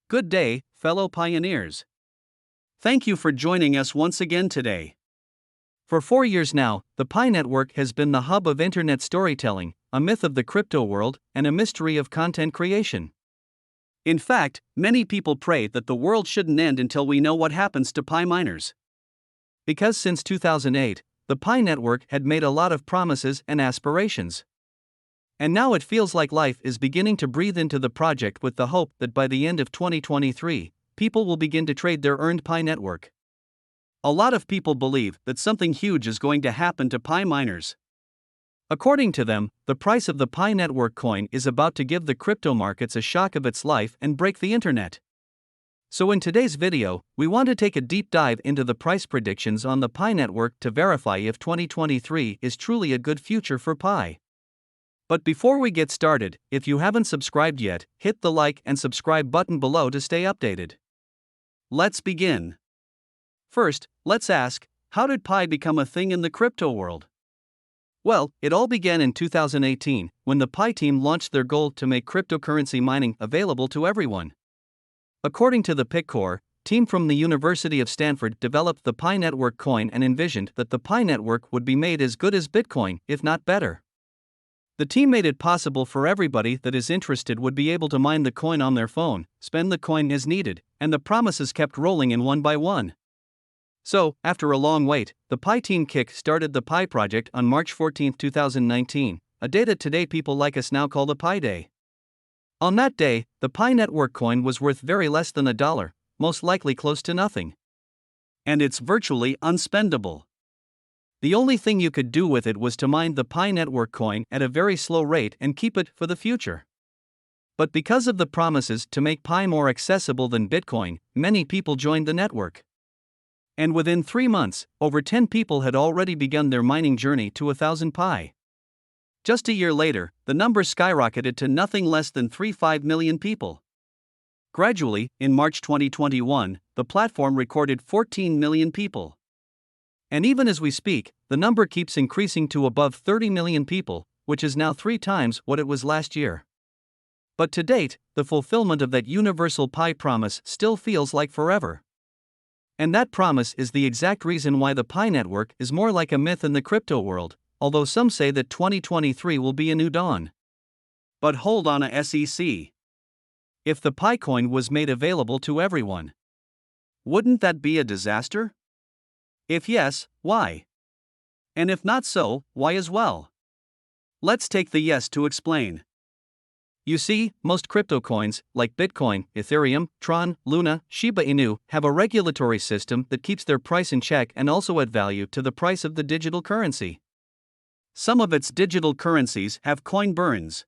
Good day, fellow pioneers. Thank you for joining us once again today. For 4 years now, the Pi Network has been the hub of internet storytelling, a myth of the crypto world, and a mystery of content creation. In fact, many people pray that the world shouldn't end until we know what happens to Pi miners. Because since 2008, the Pi Network had made a lot of promises and aspirations. And now it feels like life is beginning to breathe into the project with the hope that by the end of 2023, people will begin to trade their earned Pi network. A lot of people believe that something huge is going to happen to Pi miners. According to them, the price of the Pi network coin is about to give the crypto markets a shock of its life and break the internet. So in today's video, we want to take a deep dive into the price predictions on the Pi network to verify if 2023 is truly a good future for Pi. But before we get started, if you haven't subscribed yet, hit the like and subscribe button below to stay updated. Let's begin. First, let's ask, how did Pi become a thing in the crypto world? Well, it all began in 2018, when the Pi team launched their goal to make cryptocurrency mining available to everyone. According to the PIC team from the University of Stanford developed the Pi network coin and envisioned that the Pi network would be made as good as Bitcoin, if not better. The team made it possible for everybody that is interested would be able to mine the coin on their phone, spend the coin as needed, and the promises kept rolling in one by one. So, after a long wait, the Pi team started the Pi project on March 14, 2019, a day that today people like us now call the Pi Day. On that day, the Pi network coin was worth very less than $1, most likely close to nothing. And it's virtually unspendable. The only thing you could do with it was to mine the Pi network coin at a very slow rate and keep it for the future. But because of the promises to make Pi more accessible than Bitcoin, many people joined the network. And within 3 months, over 10 people had already begun their mining journey to 1,000 Pi. Just a year later, the number skyrocketed to nothing less than 35 million people. Gradually, in March 2021, the platform recorded 14 million people. And even as we speak, the number keeps increasing to above 30 million people, which is now 3 times what it was last year. But to date, the fulfillment of that universal Pi promise still feels like forever. And that promise is the exact reason why the Pi network is more like a myth in the crypto world, although some say that 2023 will be a new dawn. But hold on a sec. If the Pi coin was made available to everyone, wouldn't that be a disaster? If yes, why? And if not so, why as well? Let's take the yes to explain. You see, most crypto coins, like Bitcoin, Ethereum, Tron, Luna, Shiba Inu, have a regulatory system that keeps their price in check and also add value to the price of the digital currency. Some of its digital currencies have coin burns.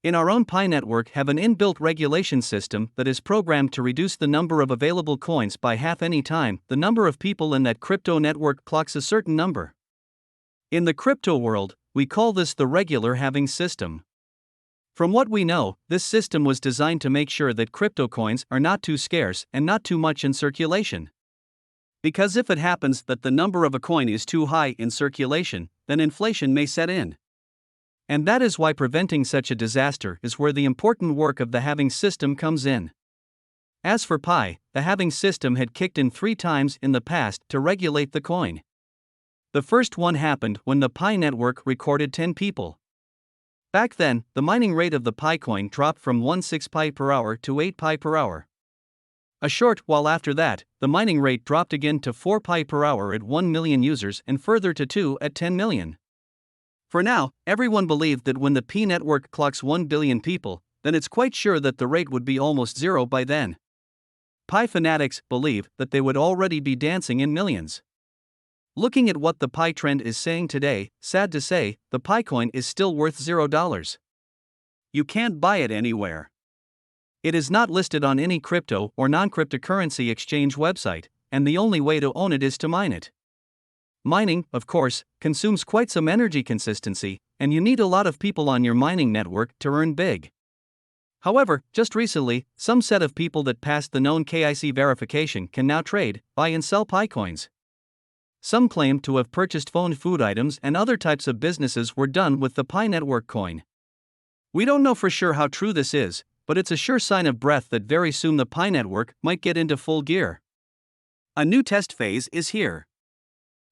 In our own Pi network have an inbuilt regulation system that is programmed to reduce the number of available coins by half any time the number of people in that crypto network clocks a certain number. In the crypto world, we call this the regular halving system. From what we know, this system was designed to make sure that crypto coins are not too scarce and not too much in circulation. Because if it happens that the number of a coin is too high in circulation, then inflation may set in. And that is why preventing such a disaster is where the important work of the halving system comes in. As for Pi, the halving system had kicked in 3 times in the past to regulate the coin. The first one happened when the Pi network recorded 10 people. Back then, the mining rate of the Pi coin dropped from 16 Pi per hour to 8 Pi per hour. A short while after that, the mining rate dropped again to 4 Pi per hour at 1 million users and further to 2 at 10 million. For now, everyone believed that when the Pi network clocks 1 billion people, then it's quite sure that the rate would be almost zero by then. Pi fanatics believe that they would already be dancing in millions. Looking at what the Pi trend is saying today, sad to say, the Pi coin is still worth $0. You can't buy it anywhere. It is not listed on any crypto or non-cryptocurrency exchange website, and the only way to own it is to mine it. Mining, of course, consumes quite some energy consistency, and you need a lot of people on your mining network to earn big. However, just recently, some set of people that passed the known KYC verification can now trade, buy and sell Pi coins. Some claim to have purchased phone, food items, and other types of businesses were done with the Pi network coin. We don't know for sure how true this is, but it's a sure sign of breath that very soon the Pi network might get into full gear. A new test phase is here.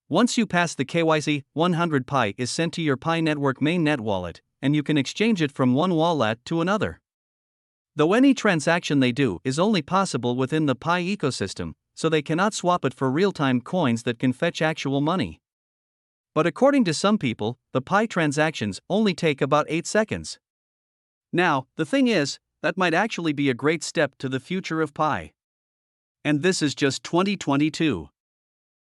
Once you pass the KYC, 100 Pi is sent to your Pi network mainnet wallet, and you can exchange it from one wallet to another. Though any transaction they do is only possible within the Pi ecosystem, so they cannot swap it for real-time coins that can fetch actual money. But according to some people, the Pi transactions only take about 8 seconds. Now, the thing is, that might actually be a great step to the future of Pi. And this is just 2022.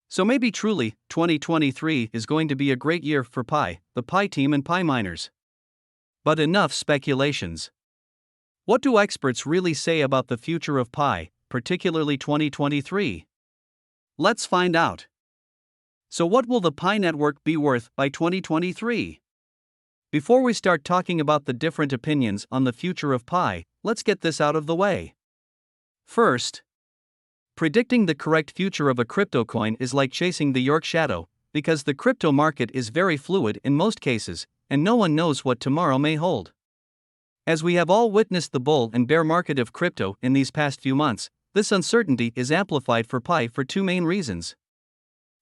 So maybe truly, 2023 is going to be a great year for Pi, the Pi team and Pi miners. But enough speculations. What do experts really say about the future of Pi, particularly 2023? Let's find out. So what will the Pi network be worth by 2023? Before we start talking about the different opinions on the future of Pi, let's get this out of the way. First, predicting the correct future of a crypto coin is like chasing the York shadow, because the crypto market is very fluid in most cases, and no one knows what tomorrow may hold. As we have all witnessed the bull and bear market of crypto in these past few months, this uncertainty is amplified for Pi for two main reasons.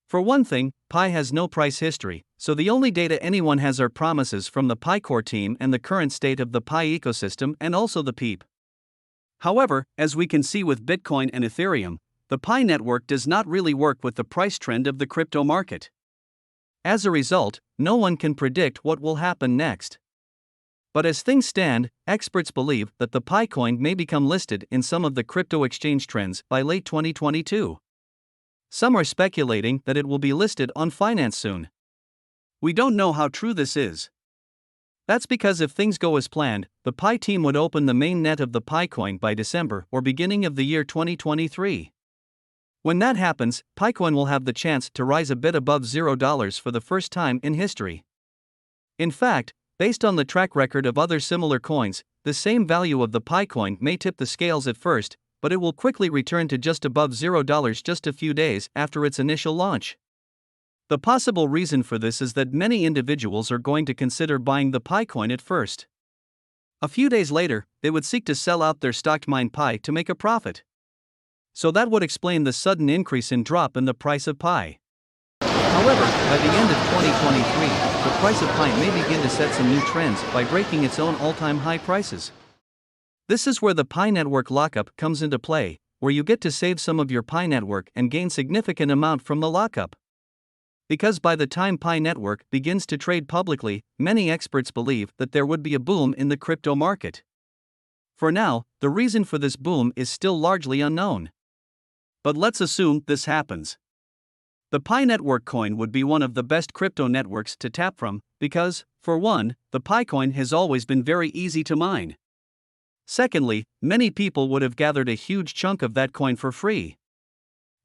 For one thing, Pi has no price history, so the only data anyone has are promises from the Pi core team and the current state of the Pi ecosystem and also the PEEP. However, as we can see with Bitcoin and Ethereum, the Pi network does not really work with the price trend of the crypto market. As a result, no one can predict what will happen next. But as things stand, experts believe that the Pi coin may become listed in some of the crypto exchange trends by late 2022. Some are speculating that it will be listed on Binance soon. We don't know how true this is. That's because if things go as planned, the Pi team would open the main net of the Pi coin by December or beginning of the year 2023. When that happens, Picoin will have the chance to rise a bit above $0 for the first time in history. In fact, based on the track record of other similar coins, the same value of the Picoin may tip the scales at first, but it will quickly return to just above $0 just a few days after its initial launch. The possible reason for this is that many individuals are going to consider buying the Picoin at first. A few days later, they would seek to sell out their stocked mined Pi to make a profit. So that would explain the sudden increase in drop in the price of Pi. However, by the end of 2023, the price of Pi may begin to set some new trends by breaking its own all-time high prices. This is where the Pi network lockup comes into play, where you get to save some of your Pi network and gain significant amount from the lockup. Because by the time Pi network begins to trade publicly, many experts believe that there would be a boom in the crypto market. For now, the reason for this boom is still largely unknown. But let's assume this happens. The Pi network coin would be one of the best crypto networks to tap from, because, for one, the Pi coin has always been very easy to mine. Secondly, many people would have gathered a huge chunk of that coin for free.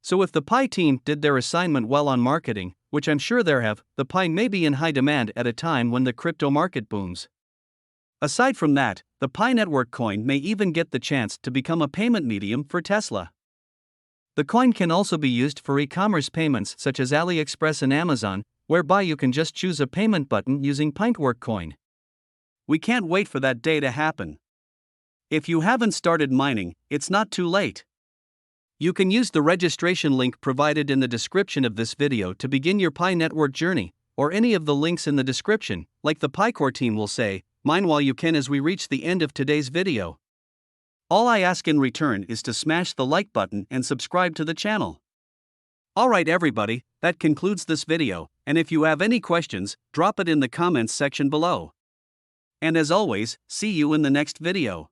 So if the Pi team did their assignment well on marketing, which I'm sure they have, the Pi may be in high demand at a time when the crypto market booms. Aside from that, the Pi network coin may even get the chance to become a payment medium for Tesla. The coin can also be used for e-commerce payments such as AliExpress and Amazon, whereby you can just choose a payment button using Pintwork coin. We can't wait for that day to happen. If you haven't started mining, it's not too late. You can use the registration link provided in the description of this video to begin your Pi network journey, or any of the links in the description, like the PiCore team will say, mine while you can as we reach the end of today's video. All I ask in return is to smash the like button and subscribe to the channel. Alright everybody, that concludes this video, and if you have any questions, drop it in the comments section below. And as always, see you in the next video.